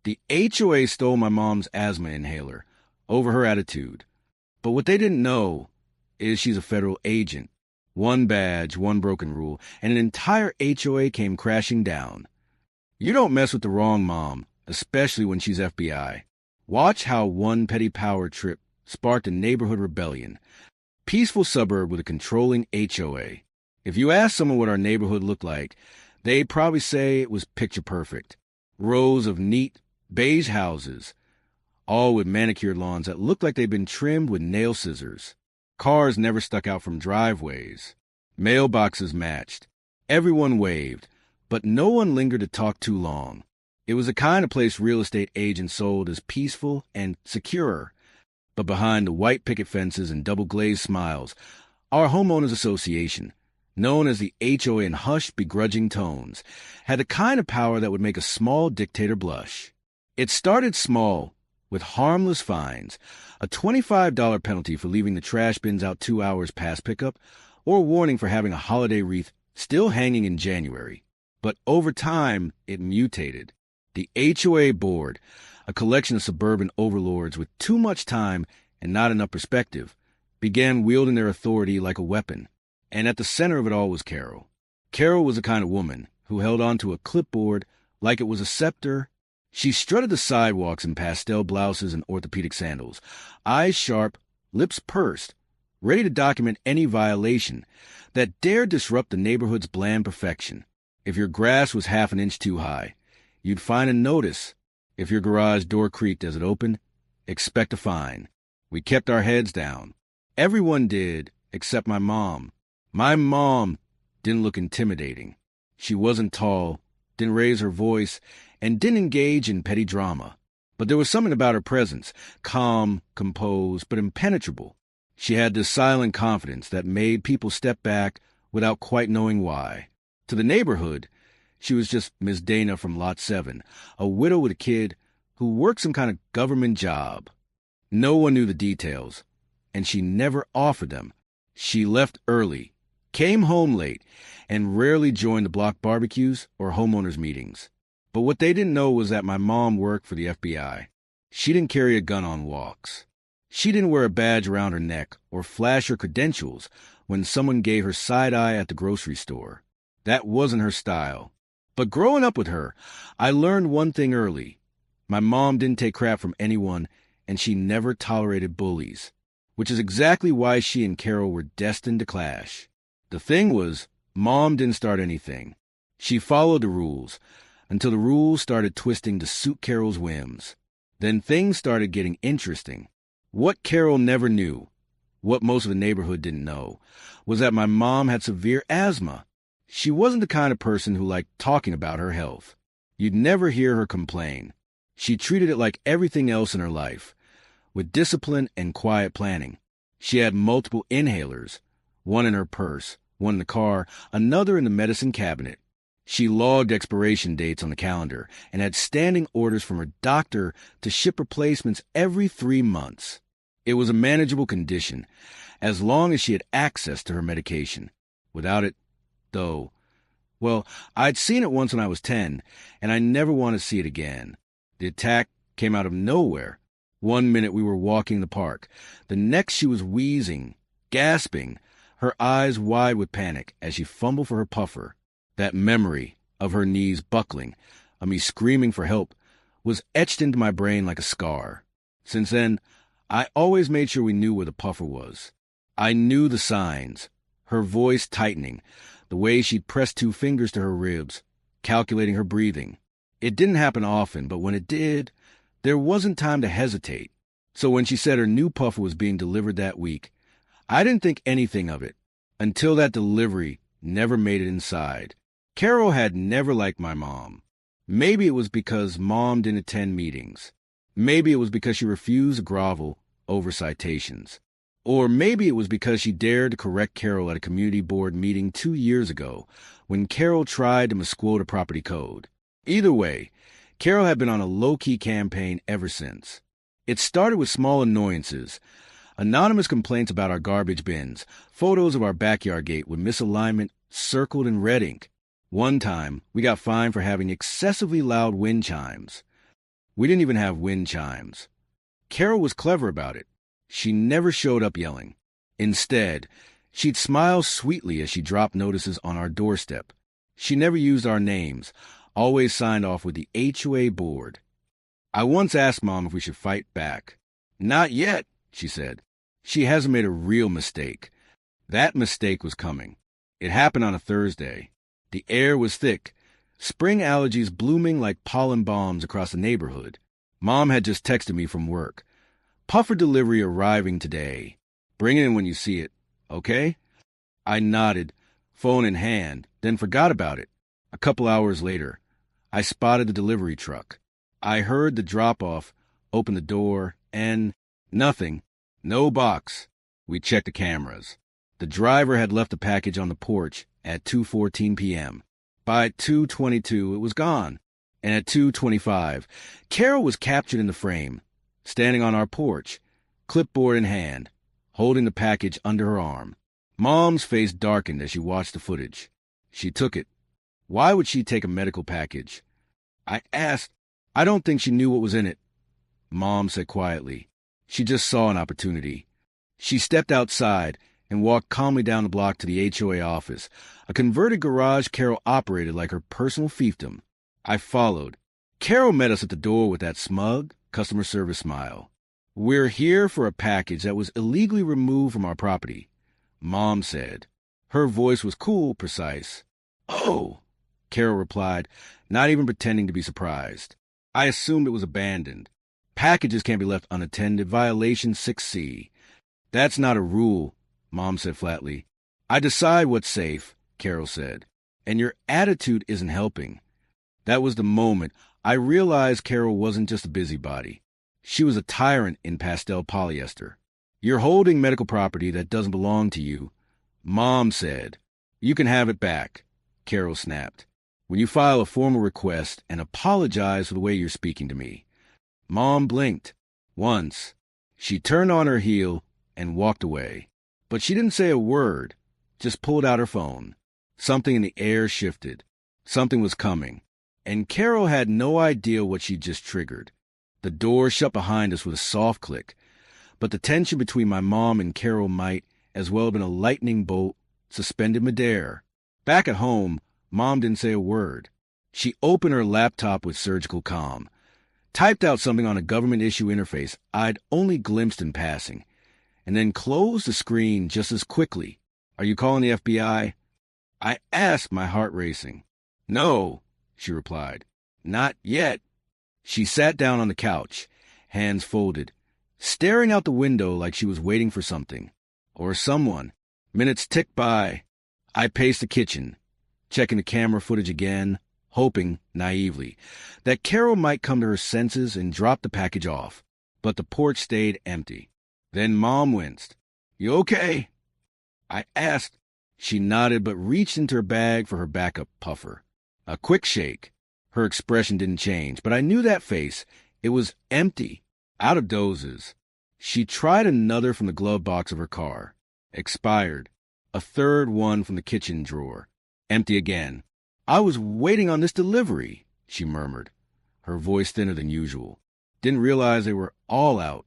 The HOA stole my mom's asthma inhaler over her attitude. But what they didn't know is she's a federal agent. One badge, one broken rule, and an entire HOA came crashing down. You don't mess with the wrong mom, especially when she's FBI. Watch how one petty power trip sparked a neighborhood rebellion. Peaceful suburb with a controlling HOA. If you ask someone what our neighborhood looked like, they'd probably say it was picture perfect. Rows of neat, beige houses, all with manicured lawns that looked like they'd been trimmed with nail scissors. Cars never stuck out from driveways. Mailboxes matched. Everyone waved, but no one lingered to talk too long. It was the kind of place real estate agents sold as peaceful and secure. But behind the white picket fences and double-glazed smiles, our homeowners association, known as the HOA in hushed, begrudging tones, had the kind of power that would make a small dictator blush. It started small, with harmless fines, a $25 penalty for leaving the trash bins out 2 hours past pickup, or a warning for having a holiday wreath still hanging in January. But over time, it mutated. The HOA board, a collection of suburban overlords with too much time and not enough perspective, began wielding their authority like a weapon. And at the center of it all was Carol. Carol was the kind of woman who held onto a clipboard like it was a scepter. She strutted the sidewalks in pastel blouses and orthopedic sandals, eyes sharp, lips pursed, ready to document any violation that dared disrupt the neighborhood's bland perfection. If your grass was half an inch too high, you'd find a notice. If your garage door creaked as it opened, expect a fine. We kept our heads down. Everyone did, except my mom. My mom didn't look intimidating. She wasn't tall, didn't raise her voice, and didn't engage in petty drama. But there was something about her presence, calm, composed, but impenetrable. She had this silent confidence that made people step back without quite knowing why. To the neighborhood, she was just Miss Dana from Lot 7, a widow with a kid who worked some kind of government job. No one knew the details, and she never offered them. She left early, came home late, and rarely joined the block barbecues or homeowners meetings. But what they didn't know was that my mom worked for the FBI. She didn't carry a gun on walks. She didn't wear a badge around her neck or flash her credentials when someone gave her side-eye at the grocery store. That wasn't her style. But growing up with her, I learned one thing early. My mom didn't take crap from anyone, and she never tolerated bullies, which is exactly why she and Carol were destined to clash. The thing was, Mom didn't start anything. She followed the rules until the rules started twisting to suit Carol's whims. Then things started getting interesting. What Carol never knew, what most of the neighborhood didn't know, was that my mom had severe asthma. She wasn't the kind of person who liked talking about her health. You'd never hear her complain. She treated it like everything else in her life, with discipline and quiet planning. She had multiple inhalers, one in her purse, one in the car, another in the medicine cabinet. She logged expiration dates on the calendar and had standing orders from her doctor to ship replacements every 3 months. It was a manageable condition, as long as she had access to her medication. Without it, though, well, I'd seen it once when I was 10, and I never want to see it again. The attack came out of nowhere. One minute we were walking the park. The next she was wheezing, gasping, her eyes wide with panic as she fumbled for her puffer. That memory of her knees buckling, of me screaming for help, was etched into my brain like a scar. Since then, I always made sure we knew where the puffer was. I knew the signs, her voice tightening, the way she'd press 2 fingers to her ribs, calculating her breathing. It didn't happen often, but when it did, there wasn't time to hesitate. So when she said her new puffer was being delivered that week, I didn't think anything of it until that delivery never made it inside. Carol had never liked my mom. Maybe it was because Mom didn't attend meetings. Maybe it was because she refused to grovel over citations. Or maybe it was because she dared to correct Carol at a community board meeting 2 years ago when Carol tried to misquote a property code. Either way, Carol had been on a low-key campaign ever since. It started with small annoyances, anonymous complaints about our garbage bins, photos of our backyard gate with misalignment circled in red ink. One time, we got fined for having excessively loud wind chimes. We didn't even have wind chimes. Carol was clever about it. She never showed up yelling. Instead, she'd smile sweetly as she dropped notices on our doorstep. She never used our names, always signed off with the HOA board. I once asked Mom if we should fight back. Not yet, she said. She hasn't made a real mistake. That mistake was coming. It happened on a Thursday. The air was thick, spring allergies blooming like pollen bombs across the neighborhood. Mom had just texted me from work. Puffer delivery arriving today. Bring it in when you see it, okay? I nodded, phone in hand, then forgot about it. A couple hours later, I spotted the delivery truck. I heard the drop-off, opened the door, and nothing. No box. We checked the cameras. The driver had left the package on the porch at 2:14 p.m. By 2:22, it was gone. And at 2:25, Carol was captured in the frame, standing on our porch, clipboard in hand, holding the package under her arm. Mom's face darkened as she watched the footage. She took it. Why would she take a medical package? I asked. I don't think she knew what was in it. Mom said quietly. She just saw an opportunity. She stepped outside and walked calmly down the block to the HOA office, a converted garage Carol operated like her personal fiefdom. I followed. Carol met us at the door with that smug customer service smile. We're here for a package that was illegally removed from our property, Mom said. Her voice was cool, precise. Oh, Carol replied, not even pretending to be surprised. I assumed it was abandoned. Packages can't be left unattended, violation 6C. That's not a rule, Mom said flatly. I decide what's safe, Carol said, and your attitude isn't helping. That was the moment I realized Carol wasn't just a busybody. She was a tyrant in pastel polyester. You're holding medical property that doesn't belong to you, Mom said. You can have it back, Carol snapped, when you file a formal request and apologize for the way you're speaking to me. Mom blinked. Once. She turned on her heel and walked away. But she didn't say a word, just pulled out her phone. Something in the air shifted. Something was coming. And Carol had no idea what she'd just triggered. The door shut behind us with a soft click, but the tension between my mom and Carol might as well have been a lightning bolt suspended midair. Back at home, Mom didn't say a word. She opened her laptop with surgical calm, typed out something on a government issue interface I'd only glimpsed in passing, and then closed the screen just as quickly. Are you calling the FBI? I asked, my heart racing. No, she replied. Not yet. She sat down on the couch, hands folded, staring out the window like she was waiting for something. Or someone. Minutes ticked by. I paced the kitchen, checking the camera footage again, hoping, naively, that Carol might come to her senses and drop the package off. But the porch stayed empty. Then Mom winced. You okay? I asked. She nodded but reached into her bag for her backup puffer. A quick shake. Her expression didn't change, but I knew that face. It was empty, out of doses. She tried another from the glove box of her car. Expired. A third one from the kitchen drawer. Empty again. I was waiting on this delivery, she murmured, her voice thinner than usual. Didn't realize they were all out.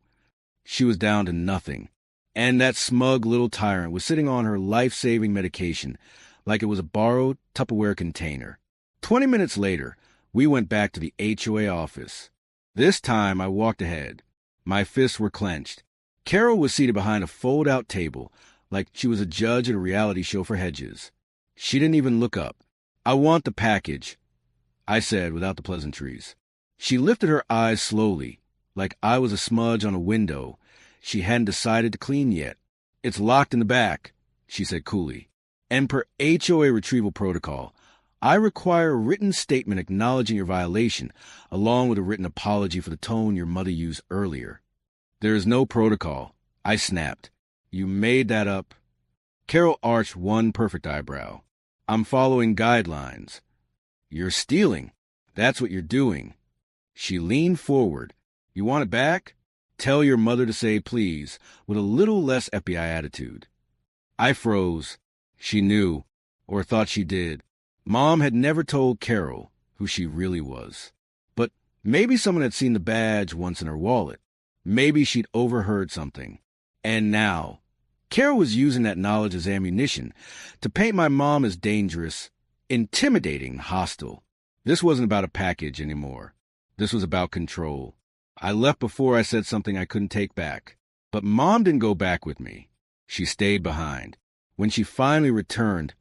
She was down to nothing. And that smug little tyrant was sitting on her life-saving medication like it was a borrowed Tupperware container. 20 minutes later, we went back to the HOA office. This time I walked ahead. My fists were clenched. Carol was seated behind a fold-out table like she was a judge at a reality show for Hedges. She didn't even look up. I want the package, I said without the pleasantries. She lifted her eyes slowly, like I was a smudge on a window she hadn't decided to clean yet. It's locked in the back, she said coolly. And per HOA retrieval protocol, I require a written statement acknowledging your violation, along with a written apology for the tone your mother used earlier. There is no protocol, I snapped. You made that up. Carol arched one perfect eyebrow. I'm following guidelines. You're stealing. That's what you're doing. She leaned forward. You want it back? Tell your mother to say please, with a little less FBI attitude. I froze. She knew, or thought she did. Mom had never told Carol who she really was. But Maybe someone had seen the badge once in her wallet. Maybe she'd overheard something. And now, Carol was using that knowledge as ammunition to paint my mom as dangerous, intimidating, hostile. This wasn't about a package anymore. This was about control. I left before I said something I couldn't take back. But Mom didn't go back with me. She stayed behind. When she finally returned,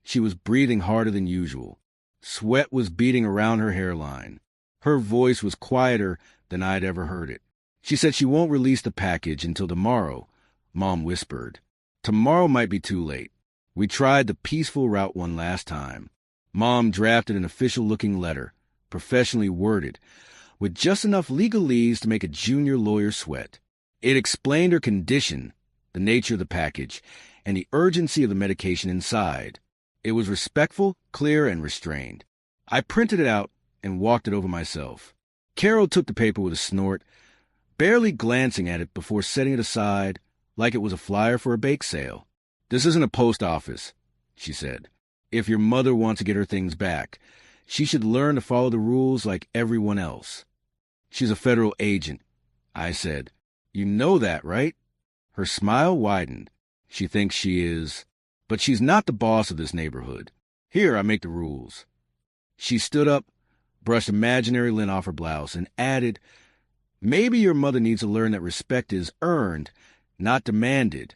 she was breathing harder than usual. Sweat was beading around her hairline. Her voice was quieter than I'd ever heard it. She said she won't release the package until tomorrow, Mom whispered. Tomorrow might be too late. We tried the peaceful route one last time. Mom drafted an official-looking letter, professionally worded, with just enough legalese to make a junior lawyer sweat. It explained her condition, the nature of the package, and the urgency of the medication inside. It was respectful, clear, and restrained. I printed it out and walked it over myself. Carol took the paper with a snort, barely glancing at it before setting it aside like it was a flyer for a bake sale. This isn't a post office, she said. If your mother wants to get her things back, she should learn to follow the rules like everyone else. She's a federal agent, I said. You know that, right? Her smile widened. She thinks she is, but she's not the boss of this neighborhood. Here, I make the rules. She stood up, brushed imaginary lint off her blouse, and added, maybe your mother needs to learn that respect is earned, not demanded.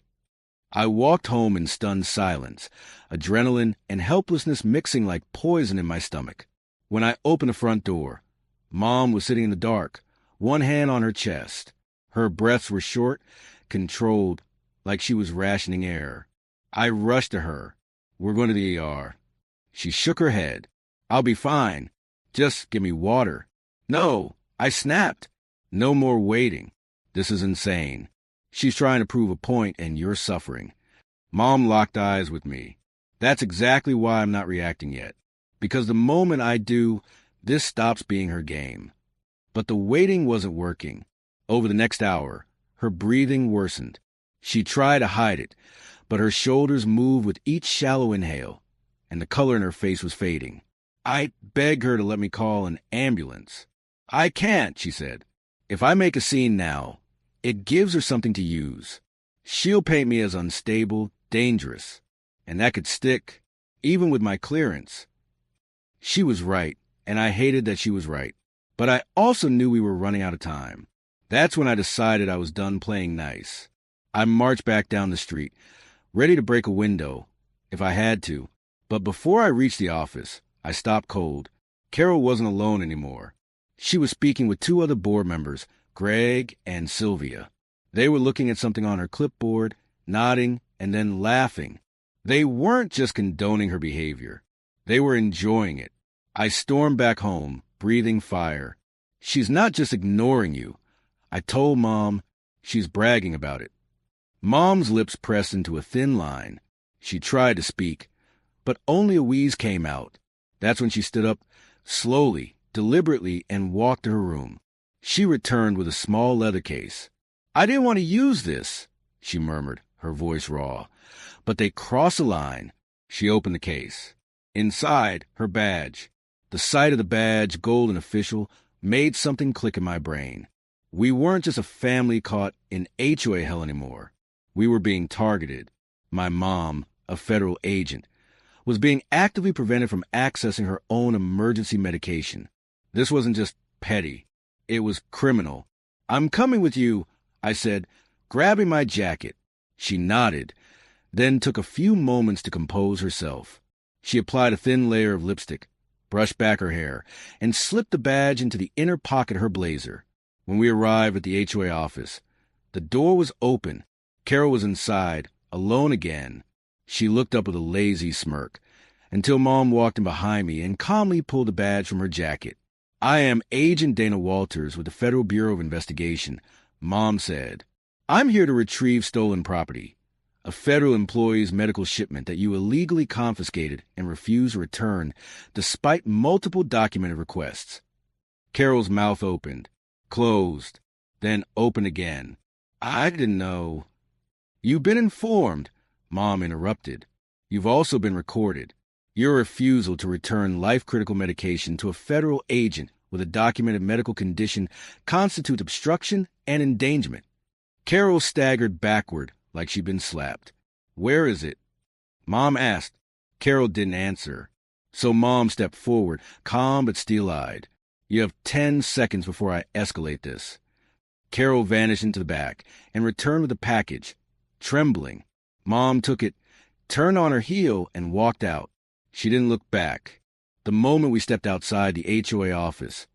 I walked home in stunned silence, adrenaline and helplessness mixing like poison in my stomach. When I opened the front door, Mom was sitting in the dark, one hand on her chest. Her breaths were short, controlled, like she was rationing air. I rushed to her. We're going to the ER. She shook her head. I'll be fine. Just give me water. No, I snapped. No more waiting. This is insane. She's trying to prove a point, and you're suffering. Mom locked eyes with me. That's exactly why I'm not reacting yet. Because the moment I do, this stops being her game. But the waiting wasn't working. Over the next hour, her breathing worsened. She tried to hide it, but her shoulders moved with each shallow inhale, and the color in her face was fading. I begged her to let me call an ambulance. I can't, she said. If I make a scene now, it gives her something to use. She'll paint me as unstable, dangerous, and that could stick, even with my clearance. She was right, and I hated that she was right. But I also knew we were running out of time. That's when I decided I was done playing nice. I marched back down the street, ready to break a window, if I had to. But before I reached the office, I stopped cold. Carol wasn't alone anymore. She was speaking with two other board members, Greg and Sylvia. They were looking at something on her clipboard, nodding, and then laughing. They weren't just condoning her behavior. They were enjoying it. I stormed back home, breathing fire. She's not just ignoring you. I told Mom. She's bragging about it. Mom's lips pressed into a thin line. She tried to speak, but only a wheeze came out. That's when she stood up, slowly, deliberately, and walked to her room. She returned with a small leather case. I didn't want to use this, she murmured, her voice raw. But they crossed a line. She opened the case. Inside, her badge. The sight of the badge, gold and official, made something click in my brain. We weren't just a family caught in HOA hell anymore. We were being targeted. My mom, a federal agent, was being actively prevented from accessing her own emergency medication. This wasn't just petty. It was criminal. I'm coming with you, I said, grabbing my jacket. She nodded, then took a few moments to compose herself. She applied a thin layer of lipstick, brushed back her hair, and slipped the badge into the inner pocket of her blazer. When we arrived at the HOA office, the door was open. Carol was inside, alone again. She looked up with a lazy smirk, until Mom walked in behind me and calmly pulled the badge from her jacket. I am Agent Dana Walters with the Federal Bureau of Investigation, Mom said. I'm here to retrieve stolen property, a federal employee's medical shipment that you illegally confiscated and refused to return despite multiple documented requests. Carol's mouth opened, closed, then opened again. I didn't know. You've been informed, Mom interrupted. You've also been recorded. Your refusal to return life-critical medication to a federal agent with a documented medical condition constitutes obstruction and endangerment. Carol staggered backward like she'd been slapped. "Where is it?" Mom asked. Carol didn't answer. So Mom stepped forward, calm but steel-eyed. "You have 10 seconds before I escalate this." Carol vanished into the back and returned with the package. Trembling, Mom took it, turned on her heel, and walked out. She didn't look back. The moment we stepped outside the HOA office,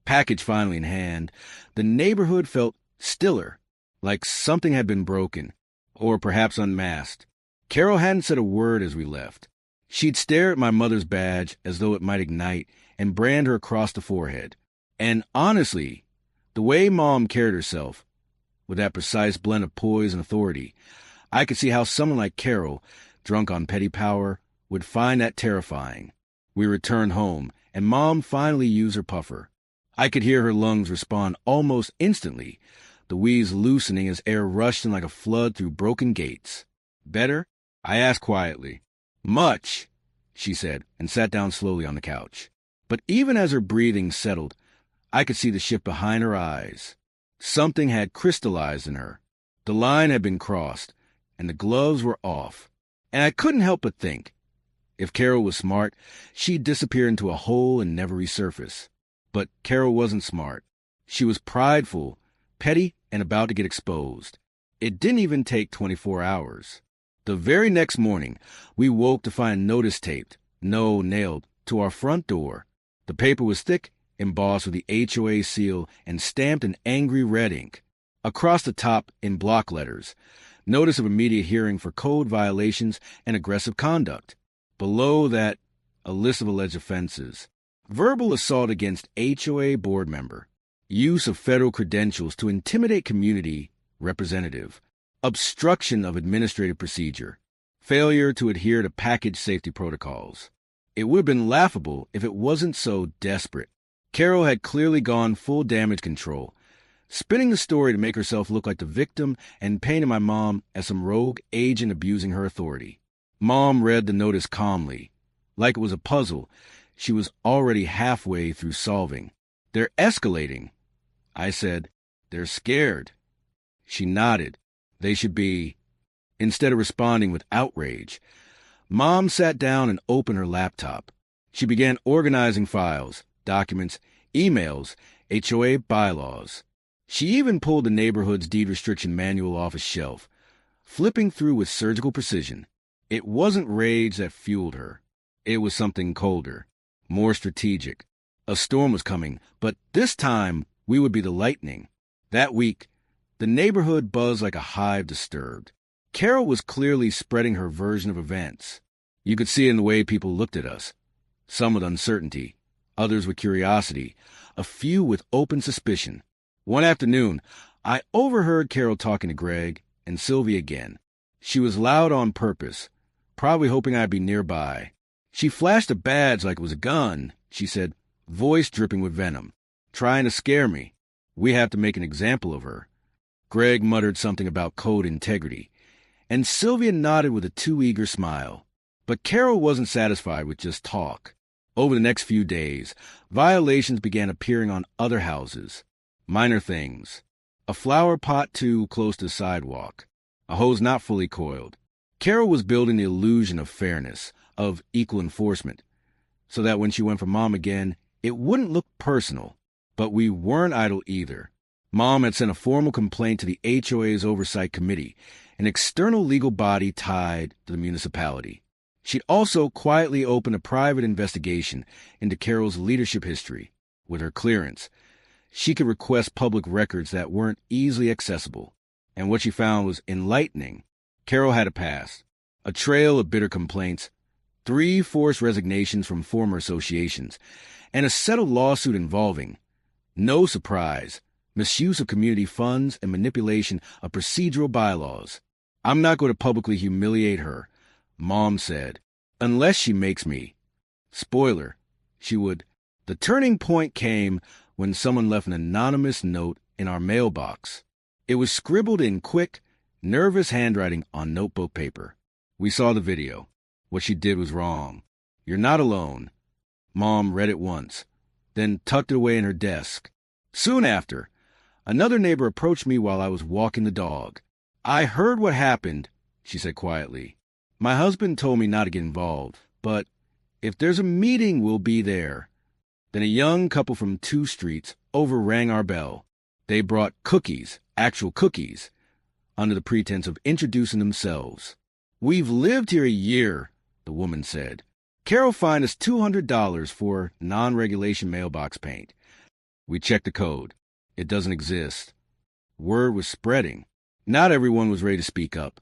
package finally in hand, the neighborhood felt stiller, like something had been broken, or perhaps unmasked. Carol hadn't said a word as we left. She'd stare at my mother's badge as though it might ignite and brand her across the forehead. And honestly, the way Mom carried herself, with that precise blend of poise and authority, I could see how someone like Carol, drunk on petty power, would find that terrifying. We returned home, and Mom finally used her puffer. I could hear her lungs respond almost instantly, the wheeze loosening as air rushed in like a flood through broken gates. "Better?" I asked quietly. "Much," she said, and sat down slowly on the couch. But even as her breathing settled, I could see the shift behind her eyes. Something had crystallized in her. The line had been crossed, and the gloves were off. And I couldn't help but think, if Carol was smart, she'd disappear into a hole and never resurface. But Carol wasn't smart. She was prideful, petty, and about to get exposed. It didn't even take 24 hours. The very next morning, we woke to find a notice taped, no, nailed, to our front door. The paper was thick, embossed with the HOA seal, and stamped in angry red ink. Across the top, in block letters, notice of immediate hearing for code violations and aggressive conduct. Below that, a list of alleged offenses. Verbal assault against HOA board member. Use of federal credentials to intimidate community representative. Obstruction of administrative procedure. Failure to adhere to package safety protocols. It would have been laughable if it wasn't so desperate. Carol had clearly gone full damage control, spinning the story to make herself look like the victim and painting my mom as some rogue agent abusing her authority. Mom read the notice calmly. Like it was a puzzle she was already halfway through solving. "They're escalating." I said, "They're scared." She nodded. "They should be." Instead of responding with outrage, Mom sat down and opened her laptop. She began organizing files, documents, emails, HOA bylaws. She even pulled the neighborhood's deed restriction manual off a shelf, flipping through with surgical precision. It wasn't rage that fueled her. It was something colder, more strategic. A storm was coming, but this time we would be the lightning. That week, the neighborhood buzzed like a hive disturbed. Carol was clearly spreading her version of events. You could see it in the way people looked at us. Some with uncertainty, others with curiosity, a few with open suspicion. One afternoon, I overheard Carol talking to Greg and Sylvia again. She was loud on purpose, probably hoping I'd be nearby. She flashed a badge like it was a gun, she said, voice dripping with venom. "Trying to scare me. We have to make an example of her." Greg muttered something about code integrity, and Sylvia nodded with a too eager smile. But Carol wasn't satisfied with just talk. Over the next few days, violations began appearing on other houses. Minor things. A flower pot too close to the sidewalk. A hose not fully coiled. Carol was building the illusion of fairness, of equal enforcement, so that when she went for Mom again, it wouldn't look personal. But we weren't idle either. Mom had sent a formal complaint to the HOA's Oversight Committee, an external legal body tied to the municipality. She'd also quietly opened a private investigation into Carol's leadership history. With her clearance, she could request public records that weren't easily accessible. And what she found was enlightening. Carol had a past, a trail of bitter complaints, 3 forced resignations from former associations, and a settled lawsuit involving, no surprise, misuse of community funds and manipulation of procedural bylaws. "I'm not going to publicly humiliate her," Mom said, "unless she makes me." Spoiler, she would. The turning point came when someone left an anonymous note in our mailbox. It was scribbled in quick, nervous handwriting on notebook paper. We saw the video. What she did was wrong. "You're not alone." Mom read it once. then tucked it away in her desk. Soon after, another neighbor approached me while I was walking the dog. "I heard what happened," she said quietly. "My husband told me not to get involved, but if there's a meeting, we'll be there." Then a young couple from 2 streets over-rang our bell. They brought cookies, actual cookies, under the pretense of introducing themselves. "We've lived here a year," the woman said. "Carol fined us $200 for non-regulation mailbox paint. We checked the code. It doesn't exist." Word was spreading. Not everyone was ready to speak up,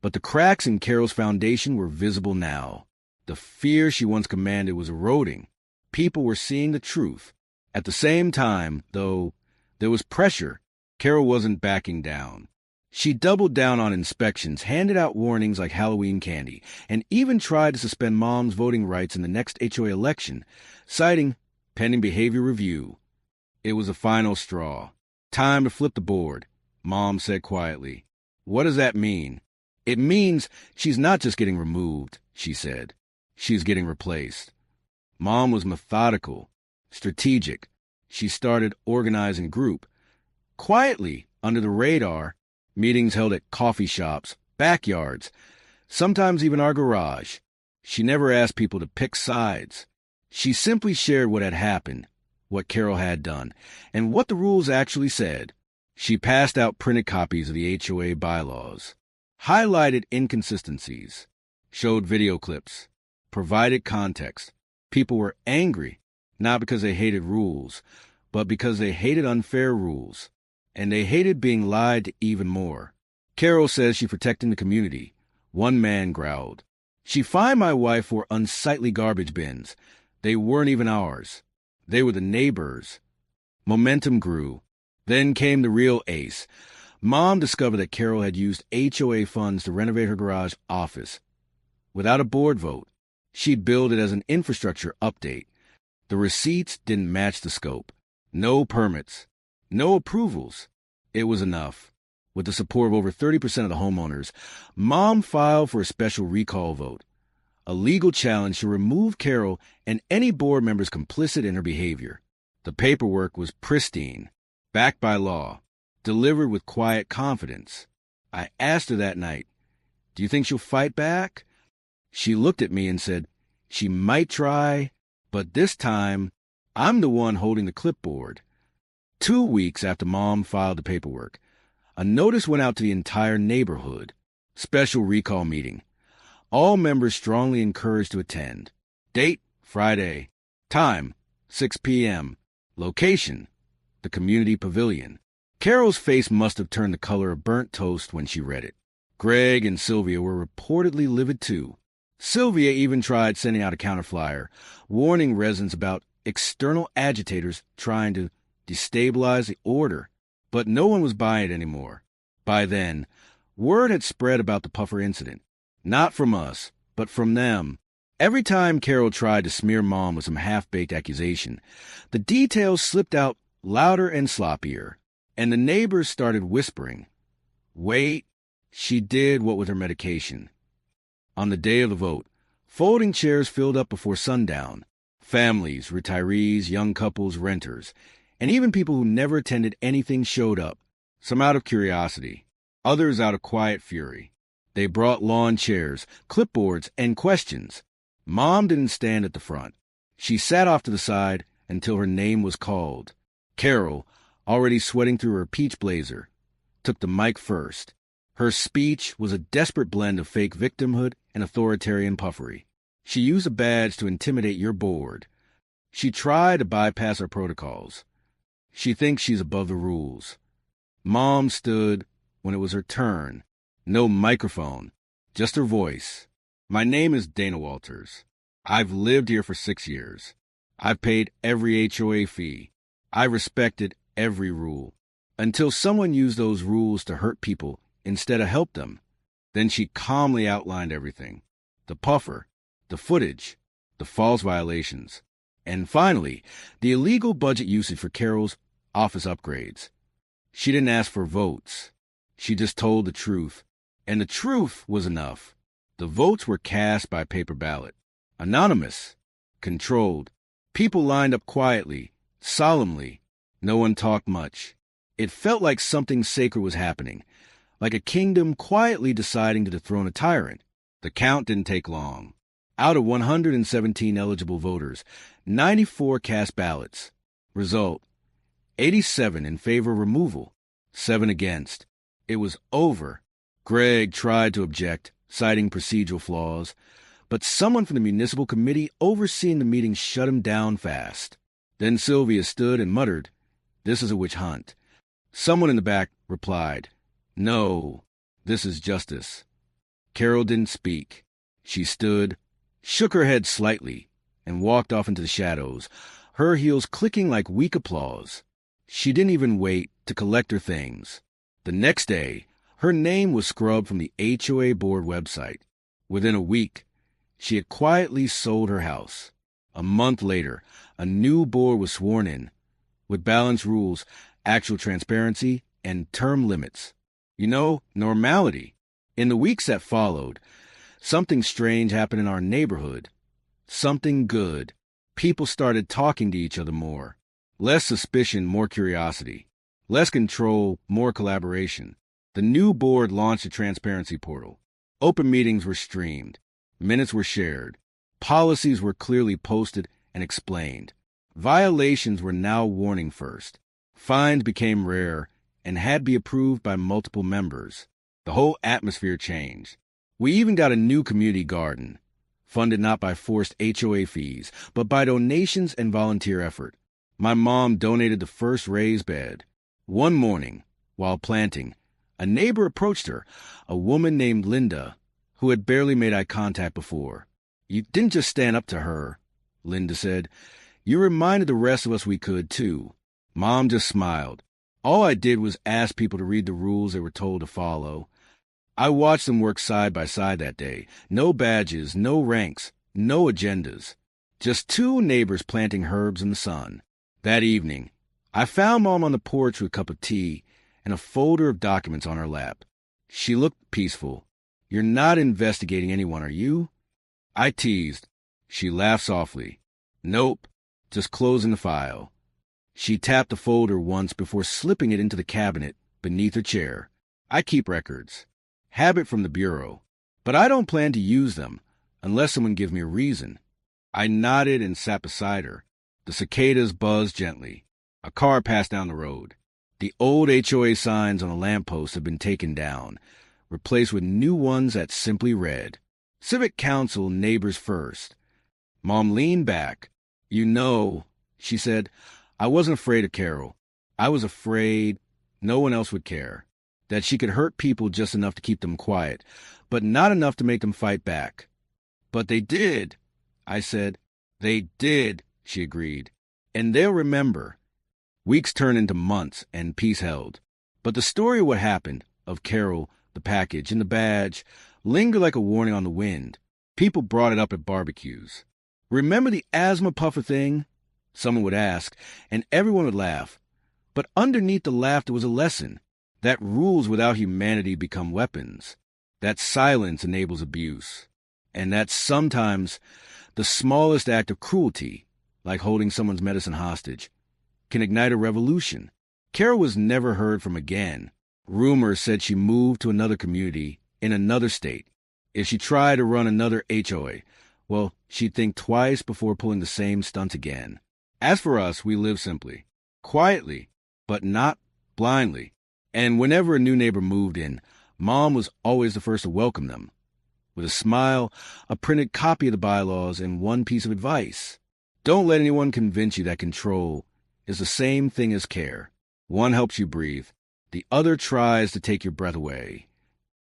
but the cracks in Carol's foundation were visible now. The fear she once commanded was eroding. People were seeing the truth. At the same time, though, there was pressure. Carol wasn't backing down. She doubled down on inspections, handed out warnings like Halloween candy, and even tried to suspend Mom's voting rights in the next HOA election, citing pending behavior review. It was a final straw. "Time to flip the board," Mom said quietly. "What does that mean?" "It means she's not just getting removed," she said. "She's getting replaced." Mom was methodical, strategic. She started organizing group. Quietly, under the radar, meetings held at coffee shops, backyards, sometimes even our garage. She never asked people to pick sides. She simply shared what had happened, what Carol had done, and what the rules actually said. She passed out printed copies of the HOA bylaws, highlighted inconsistencies, showed video clips, provided context. People were angry, not because they hated rules, but because they hated unfair rules, and they hated being lied to even more. "Carol says she's protecting the community," one man growled. "She fined my wife for unsightly garbage bins. They weren't even ours. They were the neighbors." Momentum grew. Then came the real ace. Mom discovered that Carol had used HOA funds to renovate her garage office. Without a board vote, she'd billed it as an infrastructure update. The receipts didn't match the scope. No permits. No approvals. It was enough. With the support of over 30% of the homeowners, Mom filed for a special recall vote, a legal challenge to remove Carol and any board members complicit in her behavior. The paperwork was pristine, backed by law, delivered with quiet confidence. I asked her that night, "Do you think she'll fight back?" She looked at me and said, "She might try, but this time, I'm the one holding the clipboard." 2 weeks after Mom filed the paperwork, a notice went out to the entire neighborhood. Special recall meeting. All members strongly encouraged to attend. Date, Friday. Time, 6 p.m. Location, the community pavilion. Carol's face must have turned the color of burnt toast when she read it. Greg and Sylvia were reportedly livid too. Sylvia even tried sending out a counterflyer, warning residents about external agitators trying to destabilize the order. But no one was buying it anymore. By then, word had spread about the puffer incident. Not from us, but from them. Every time Carol tried to smear Mom with some half-baked accusation, the details slipped out louder and sloppier, and the neighbors started whispering. Wait, she did what with her medication. On the day of the vote, folding chairs filled up before sundown. Families, retirees, young couples, renters, and even people who never attended anything showed up, some out of curiosity, others out of quiet fury. They brought lawn chairs, clipboards, and questions. Mom didn't stand at the front. She sat off to the side until her name was called. Carol, already sweating through her peach blazer, took the mic first. Her speech was a desperate blend of fake victimhood and authoritarian puffery. She used a badge to intimidate your board. She tried to bypass our protocols. She thinks she's above the rules. Mom stood when it was her turn. No microphone, just her voice. My name is Dana Walters. I've lived here for 6 years. I've paid every HOA fee. I've respected every rule. Until someone used those rules to hurt people instead of help them. Then she calmly outlined everything. The puffer, the footage, the false violations, and finally, the illegal budget usage for Carol's office upgrades. She didn't ask for votes. She just told the truth. And the truth was enough. The votes were cast by paper ballot. Anonymous. Controlled. People lined up quietly, solemnly. No one talked much. It felt like something sacred was happening, like a kingdom quietly deciding to dethrone a tyrant. The count didn't take long. Out of 117 eligible voters, 94 cast ballots. Result: 87 in favor of removal, 7 against. It was over. Greg tried to object, citing procedural flaws, but someone from the municipal committee overseeing the meeting shut him down fast. Then Sylvia stood and muttered, "This is a witch hunt." Someone in the back replied, "No, this is justice." Carol didn't speak. She stood, shook her head slightly, and walked off into the shadows, her heels clicking like weak applause. She didn't even wait to collect her things. The next day, her name was scrubbed from the HOA board website. Within a week, she had quietly sold her house. A month later, a new board was sworn in, with balanced rules, actual transparency, and term limits. Normality. In the weeks that followed, something strange happened in our neighborhood. Something good. People started talking to each other more. Less suspicion, more curiosity. Less control, more collaboration. The new board launched a transparency portal. Open meetings were streamed. Minutes were shared. Policies were clearly posted and explained. Violations were now warning first. Fines became rare and had to be approved by multiple members. The whole atmosphere changed. We even got a new community garden, funded not by forced HOA fees, but by donations and volunteer effort. My mom donated the first raised bed. One morning, while planting, a neighbor approached her, a woman named Linda, who had barely made eye contact before. "You didn't just stand up to her," Linda said. "You reminded the rest of us we could, too." Mom just smiled. All I did was ask people to read the rules they were told to follow. I watched them work side by side that day. No badges, no ranks, no agendas. Just two neighbors planting herbs in the sun. That evening, I found Mom on the porch with a cup of tea and a folder of documents on her lap. She looked peaceful. "You're not investigating anyone, are you?" I teased. She laughed softly. "Nope, just closing the file." She tapped the folder once before slipping it into the cabinet beneath her chair. "I keep records. Habit from the Bureau. But I don't plan to use them unless someone gives me a reason." I nodded and sat beside her. The cicadas buzzed gently. A car passed down the road. The old HOA signs on the lampposts had been taken down, replaced with new ones that simply read, "Civic Council Neighbors First." Mom leaned back. She said, "I wasn't afraid of Carol. I was afraid no one else would care, that she could hurt people just enough to keep them quiet, but not enough to make them fight back." "But they did," I said. "They did," she agreed. "And they'll remember." Weeks turned into months, and peace held. But the story of what happened, of Carol, the package, and the badge, lingered like a warning on the wind. People brought it up at barbecues. "Remember the asthma puffer thing?" someone would ask, and everyone would laugh. But underneath the laughter was a lesson, that rules without humanity become weapons, that silence enables abuse, and that sometimes the smallest act of cruelty, like holding someone's medicine hostage, can ignite a revolution. Carol was never heard from again. Rumors said she moved to another community in another state. If she tried to run another HOA, well, she'd think twice before pulling the same stunt again. As for us, we lived simply, quietly, but not blindly. And whenever a new neighbor moved in, Mom was always the first to welcome them. With a smile, a printed copy of the bylaws, and one piece of advice. Don't let anyone convince you that control is the same thing as care. One helps you breathe. The other tries to take your breath away.